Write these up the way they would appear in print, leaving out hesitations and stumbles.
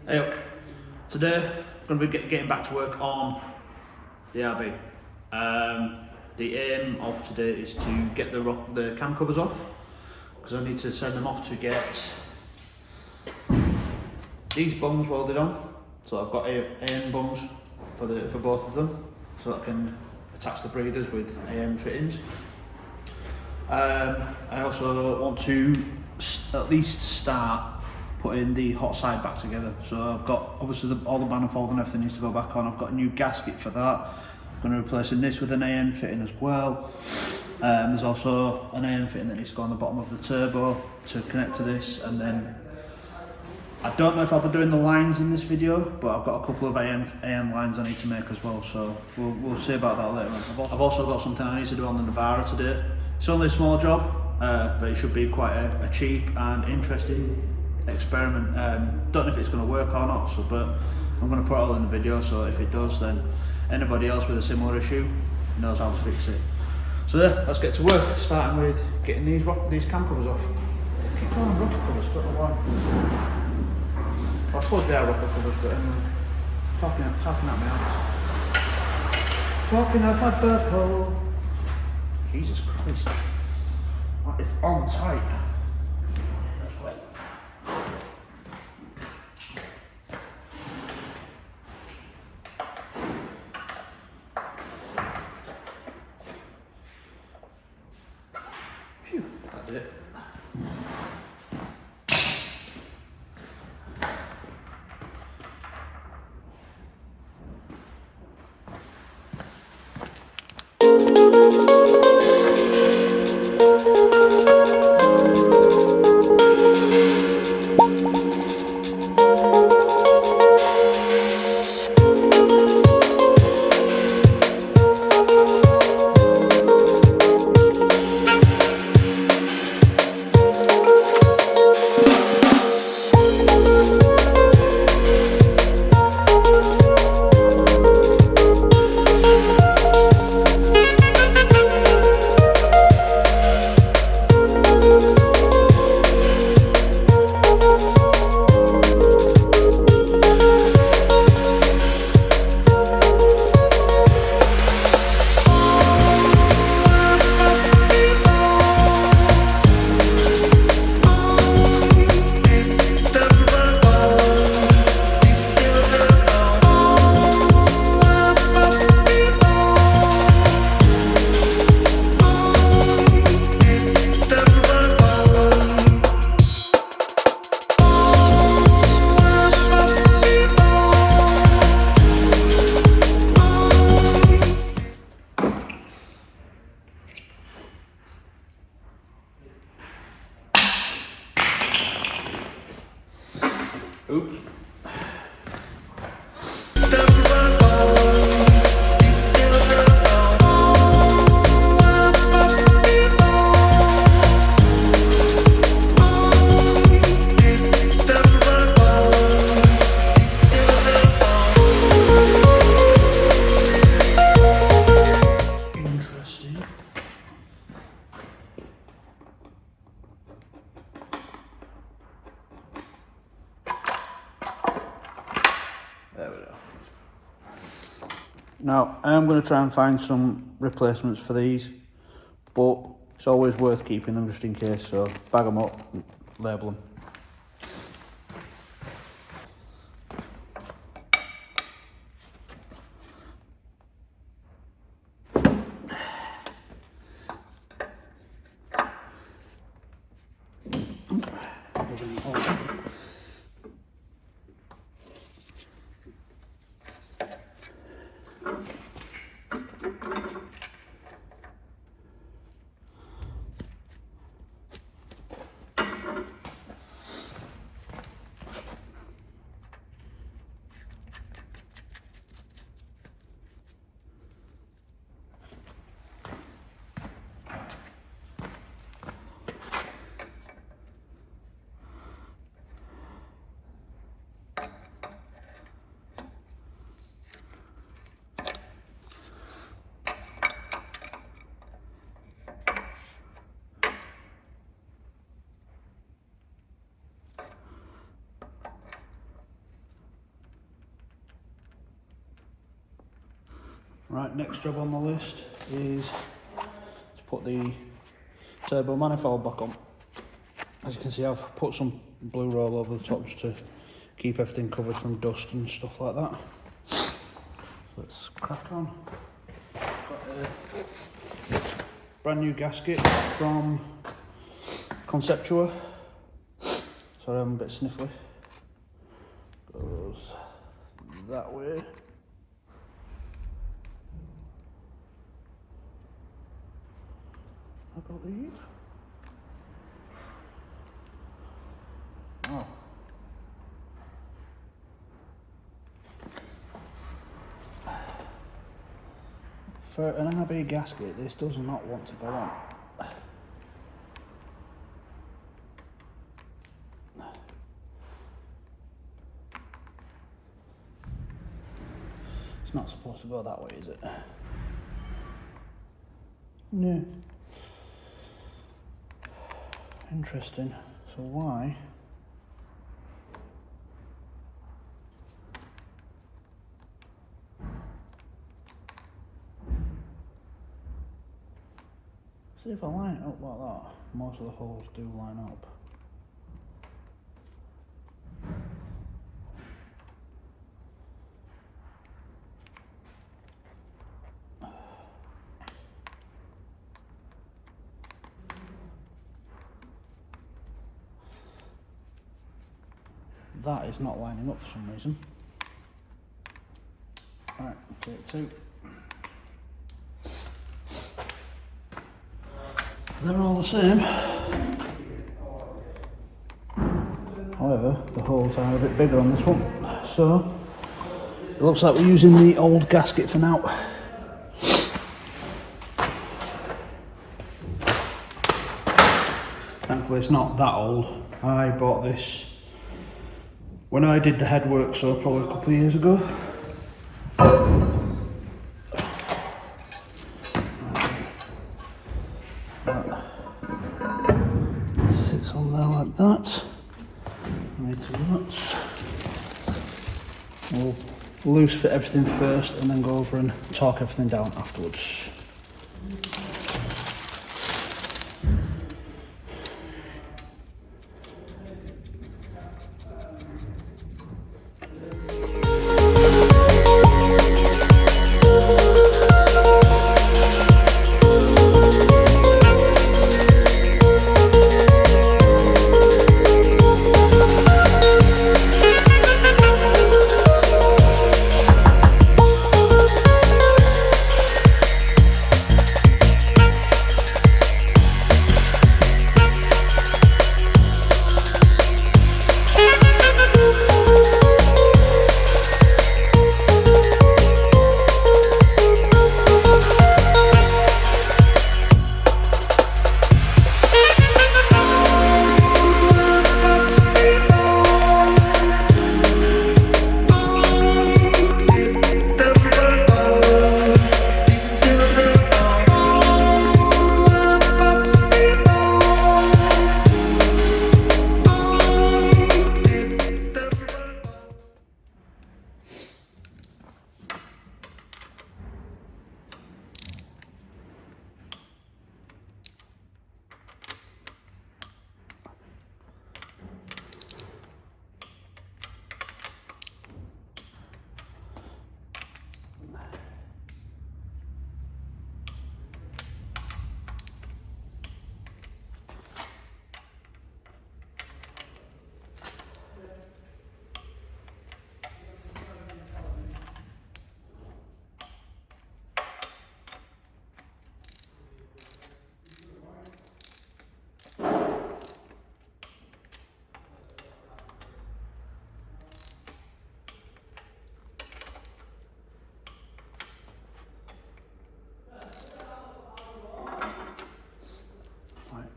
Hey up. Today I'm going to be getting back to work on the RB. The aim of today is to get the cam covers off, because I need to send them off to get these bungs welded on. So I've got AM bungs for both of them, so I can attach the breathers with AM fittings. I also want to at least start putting the hot side back together. So I've got obviously all the manifold and everything needs to go back on. I've got a new gasket for that. I'm going to replace this with an AM fitting as well. There's also an AM fitting that needs to go on the bottom of the turbo to connect to this, and then I don't know if I'll be doing the lines in this video, but I've got a couple of AM lines I need to make as well, so we'll see about that later on. I've also got something I need to do on the Navara today. It's only a small job, but it should be quite a cheap and interesting experiment. Don't know if it's going to work or not, but I'm going to put it all in the video, so if it does, then anybody else with a similar issue knows how to fix it. So yeah, let's get to work, starting with getting these cam covers off. I keep calling them rocker covers, don't know why. I suppose they are rocker covers, but anyway, talking at my ass. Talking at my butthole. Jesus Christ, that is on tight. Phew, that did it. Oops. There we go. Now, I am going to try and find some replacements for these, but it's always worth keeping them just in case, so bag them up and label them. Right, next job on the list is to put the turbo manifold back on. As you can see, I've put some blue roll over the top just to keep everything covered from dust and stuff like that. So let's crack on. Got a brand new gasket from Conceptua. Sorry, I'm a bit sniffly. Goes that way. I believe. Oh. For an RB gasket, this does not want to go on. It's not supposed to go that way, is it? No. Interesting. So why? See, if I line it up like that, most of the holes do line up. That is not lining up for some reason. Alright, take two. They're all the same. However, the holes are a bit bigger on this one. So, it looks like we're using the old gasket for now. Thankfully it's not that old. I bought this when I did the headwork, so probably a couple of years ago. Sits on there like that. We'll loose fit everything first and then go over and torque everything down afterwards.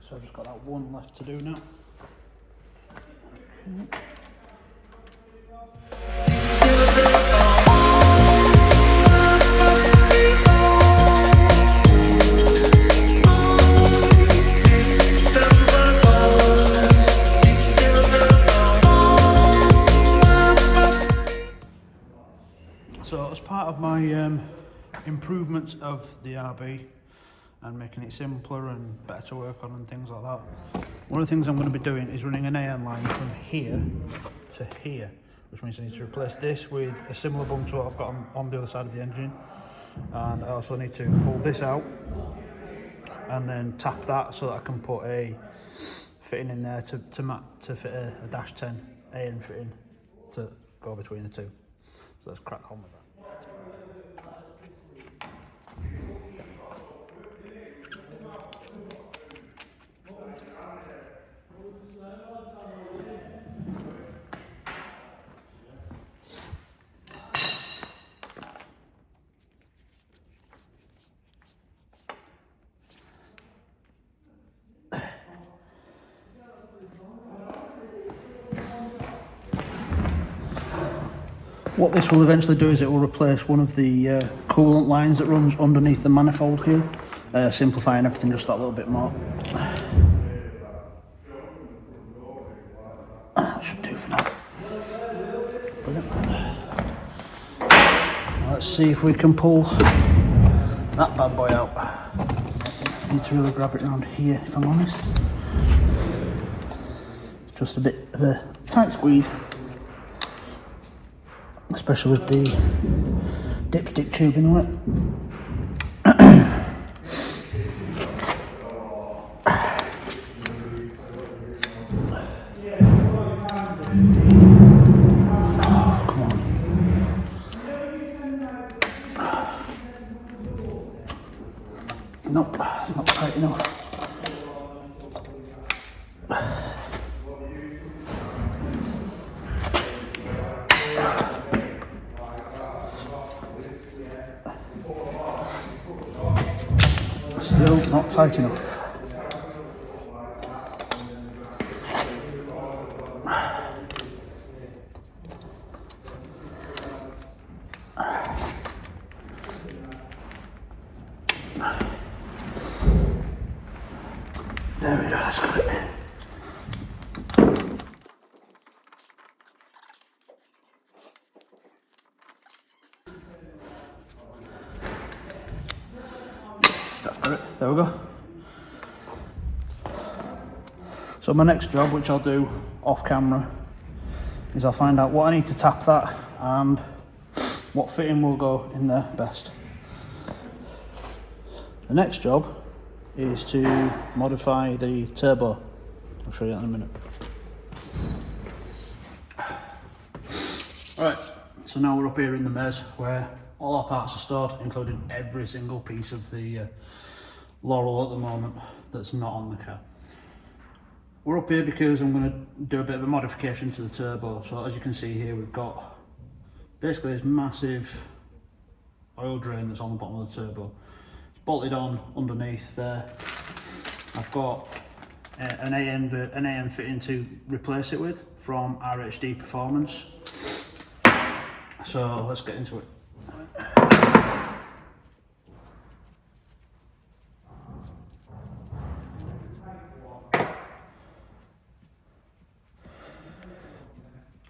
So I've just got that one left to do now. Okay. So as part of my improvements of the RB and making it simpler and better to work on and things like that. One of the things I'm going to be doing is running an AN line from here to here, which means I need to replace this with a similar bung to what I've got on the other side of the engine, and I also need to pull this out and then tap that so that I can put a fitting in there to fit a dash 10 AN fitting to go between the two. So let's crack on with that. What this will eventually do is it will replace one of the coolant lines that runs underneath the manifold here, simplifying everything just that little bit more. That should do for now. Brilliant. Now let's see if we can pull that bad boy out. Need to really grab it around here, if I'm honest. Just a bit of a tight squeeze. Especially with the dipstick tubing on it. Oh, come on. Nope, not tight enough. Still not tight enough. There we go, that's got it. That's got it, there we go. So my next job, which I'll do off camera, is I'll find out what I need to tap that and what fitting will go in there best. The next job is to modify the turbo. I'll show you that in a minute. Right, so now we're up here in the mez where all our parts are stored, including every single piece of the Laurel at the moment that's not on the car. We're up here because I'm going to do a bit of a modification to the turbo. So as you can see here, we've got basically this massive oil drain that's on the bottom of the turbo. It's bolted on underneath there. I've got an AN fitting to replace it with from RHD Performance. So let's get into it.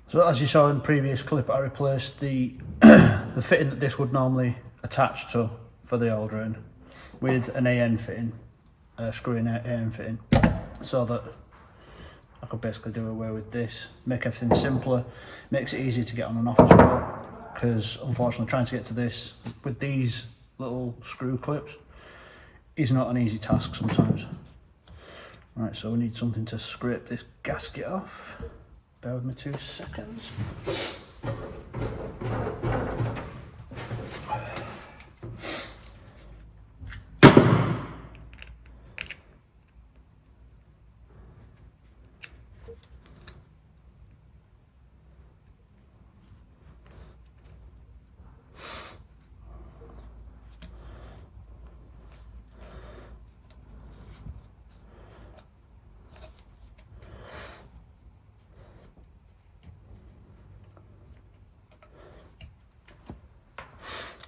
So as you saw in the previous clip, I replaced the the fitting that this would normally attach to for the oil drain with an AN fitting, screw-in AN fitting, so that I could basically do away with this, make everything simpler, makes it easier to get on and off as well, because unfortunately trying to get to this with these little screw clips is not an easy task sometimes. Right, so we need something to scrape this gasket off. Bear with me 2 seconds.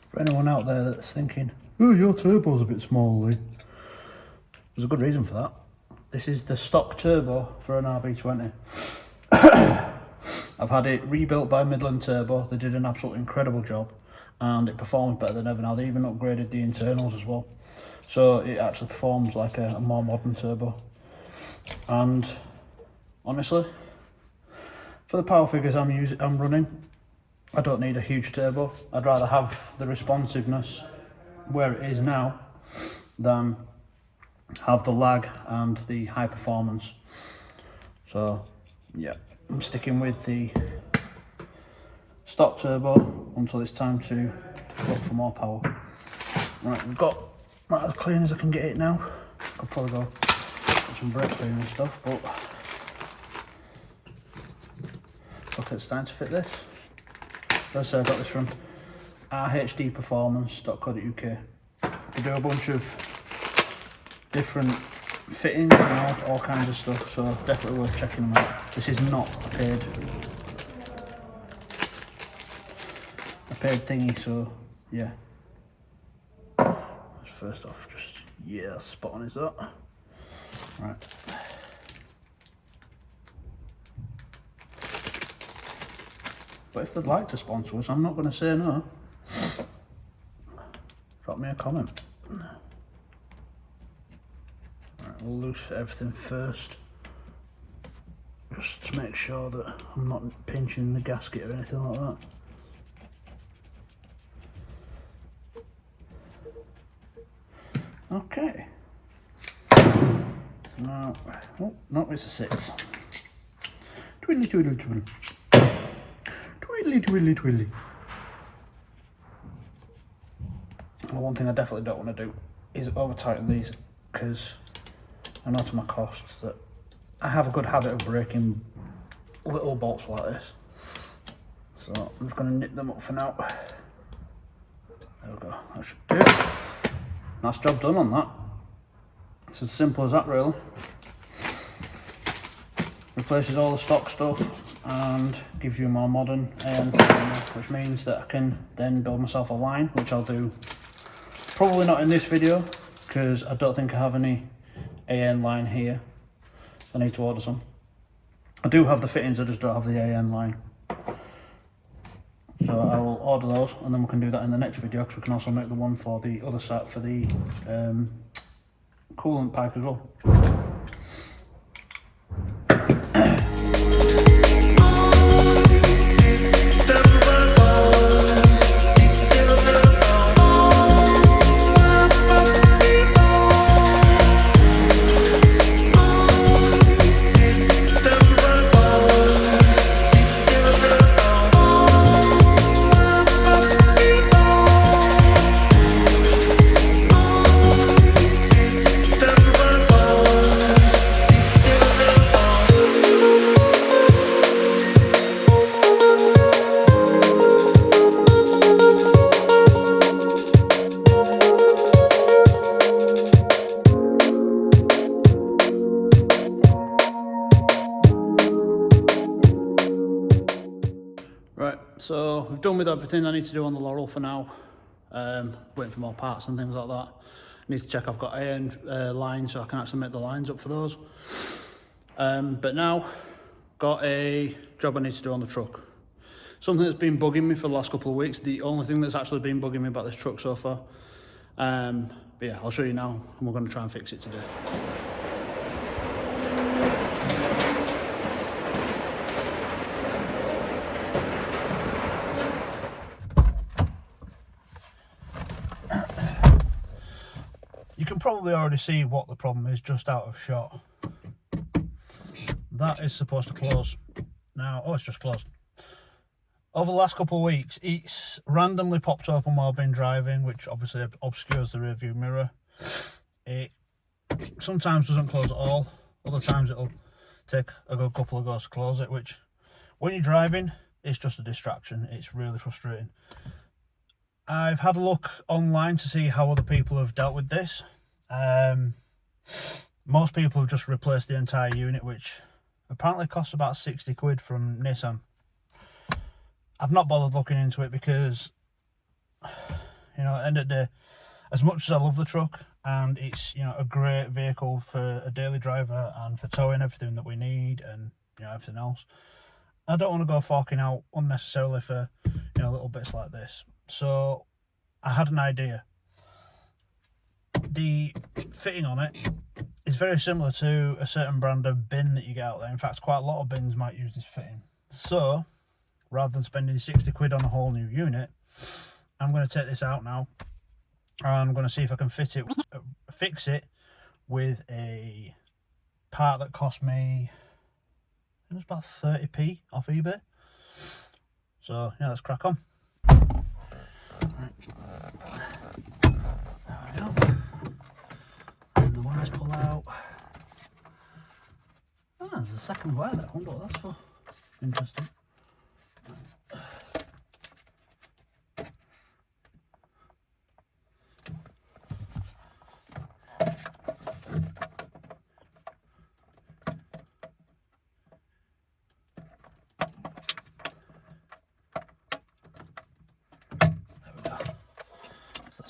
For anyone out there that's thinking, oh, your turbo's a bit small, Lee, there's a good reason for that. This is the stock turbo for an RB20. I've had it rebuilt by Midland Turbo. They did an absolutely incredible job. and it performs better than ever now. They even upgraded the internals as well, so it actually performs like a more modern turbo. And honestly, for the power figures I'm running, I don't need a huge turbo. I'd rather have the responsiveness where it is now than have the lag and the high performance. So yeah, I'm sticking with the stock turbo until it's time to look for more power. Right, we've got right as clean as I can get it now. I'll probably go put some brake cleaner and stuff, but look, it's time to fit this. As I say, I got this from rhdperformance.co.uk. They do a bunch of different fittings and all kinds of stuff, so definitely worth checking them out. This is not a paid thingy, so yeah. First off, just yeah, spot on is that. Right. But if they'd like to sponsor us, I'm not going to say no. Drop me a comment. Right, we'll loosen everything first, just to make sure that I'm not pinching the gasket or anything like that. Okay. Now, oh no, it's a 6. Twiddly twiddly twiddly. Twiddly twiddly twiddly. Well, one thing I definitely don't want to do is over tighten these, because I know to my cost that I have a good habit of breaking little bolts like this. So I'm just going to nip them up for now. There we go, that should do it. Nice job done on that. It's as simple as that really. Replaces all the stock stuff and gives you a more modern AN, which means that I can then build myself a line, which I'll do probably not in this video, because I don't think I have any AN line here. I need to order some. I do have the fittings, I just don't have the AN line. So I will order those, and then we can do that in the next video, because we can also make the one for the other side for the coolant pipe as well. Right, so we've done with everything I need to do on the Laurel for now. Waiting for more parts and things like that. I need to check I've got AN lines so I can actually make the lines up for those. But now, got a job I need to do on the truck. Something that's been bugging me for the last couple of weeks. The only thing that's actually been bugging me about this truck so far. But yeah, I'll show you now, and we're going to try and fix it today. You can probably already see what the problem is just out of shot. That is supposed to close. Now, oh, it's just closed. Over the last couple of weeks, it's randomly popped open while I've been driving, which obviously obscures the rear view mirror. It sometimes doesn't close at all. Other times it'll take a good couple of goes to close it, which when you're driving, it's just a distraction. It's really frustrating. I've had a look online to see how other people have dealt with this. Most people have just replaced the entire unit, which apparently costs about 60 quid from Nissan. I've not bothered looking into it because, you know, at the end of the day, as much as I love the truck and it's, you know, a great vehicle for a daily driver and for towing everything that we need and, you know, everything else, I don't want to go forking out unnecessarily for, you know, little bits like this. So I had an idea. The fitting on it is very similar to a certain brand of bin that you get out there. In fact, quite a lot of bins might use this fitting. So rather than spending 60 quid on a whole new unit, I'm going to take this out now and I'm going to see if I can fix it with a part that cost me, it was about 30p off eBay. So yeah, let's crack on. Right. There we go. And the wires pull out. Ah, there's a second wire there. I wonder what that's for. Interesting.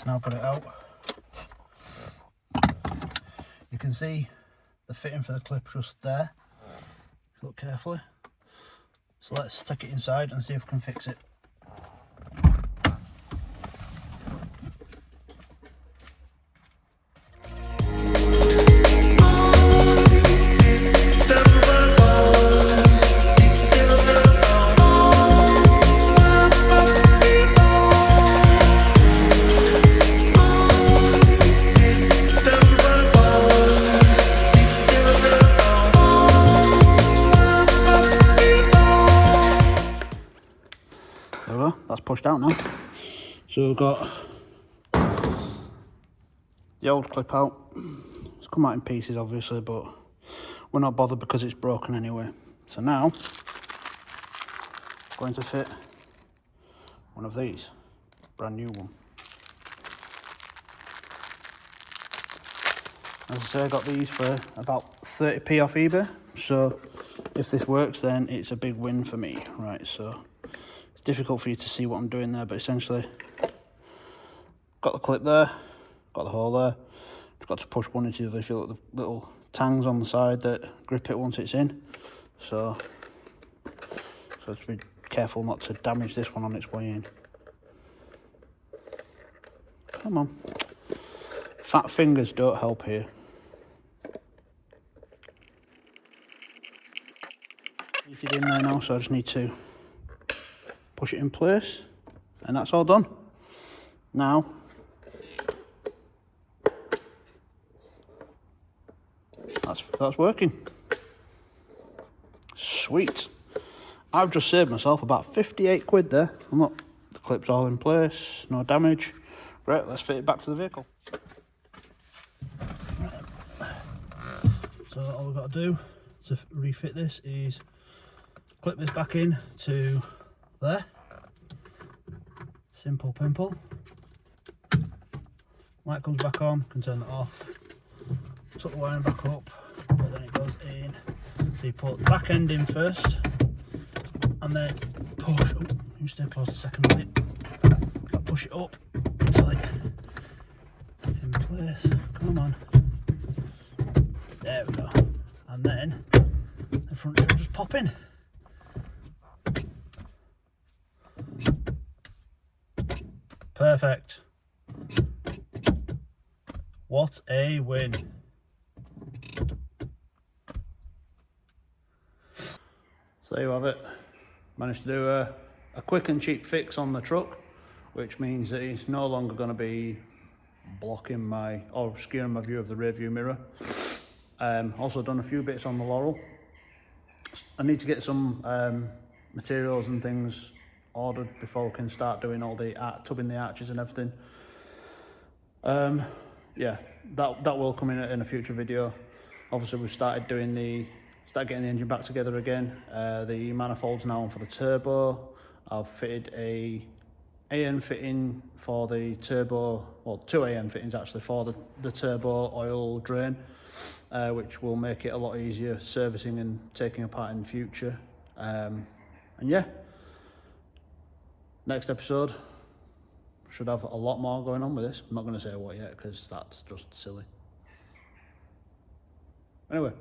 Now got it out. You can see the fitting for the clip just there. Look carefully. So let's take it inside and see if we can fix it. That's pushed out now. So we've got the old clip out. It's come out in pieces obviously, but we're not bothered because it's broken anyway. So now I'm going to fit one of these, brand new one. As I say, I got these for about 30p off eBay. So if this works, then it's a big win for me. Right, so it's difficult for you to see what I'm doing there, but essentially got the clip there, got the hole there, just got to push one into the other. If you look at the little tangs on the side that grip it once it's in, so to be careful not to damage this one on its way in. Come on, fat fingers don't help here. It's in there now, so I just need to push it in place, and that's all done. Now, that's working. Sweet. I've just saved myself about 58 quid there. And look, the clip's all in place, no damage. Right, let's fit it back to the vehicle. Right. So all we've got to do to refit this is clip this back in to there. Simple pimple. Light comes back on, can turn that off. Tuck the wiring back up, but then it goes in. So you put the back end in first, and then push. Oh, you stay close a second minute. Got to push it up until it's in place. Come on. There we go. And then the front should just pop in. Perfect. What a win. So there you have it. Managed to do a quick and cheap fix on the truck, which means that it's no longer going to be blocking my, or obscuring my view of the rear view mirror. Also done a few bits on the Laurel. I need to get some materials and things ordered before we can start doing all the tubbing the arches and everything. Yeah, that will come in a future video. Obviously we've started getting the engine back together again. The manifold's now on for the turbo. I've fitted a AN fitting for the turbo, well, two AN fittings actually for the turbo oil drain, which will make it a lot easier servicing and taking apart in the future. And yeah, next episode should have a lot more going on with this. I'm not going to say what yet because that's just silly. Anyway,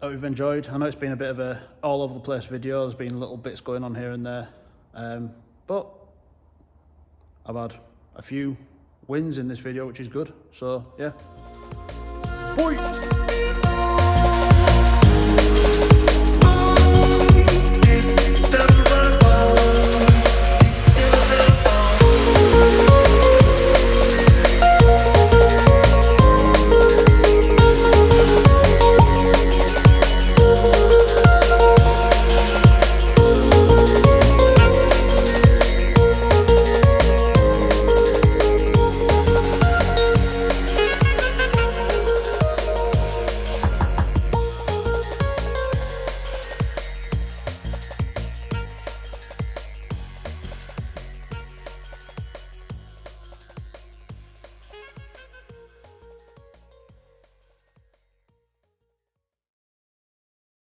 hope you've enjoyed. I know it's been a bit of a all over the place video. There's been little bits going on here and there, but I've had a few wins in this video, which is good. So yeah. Boy!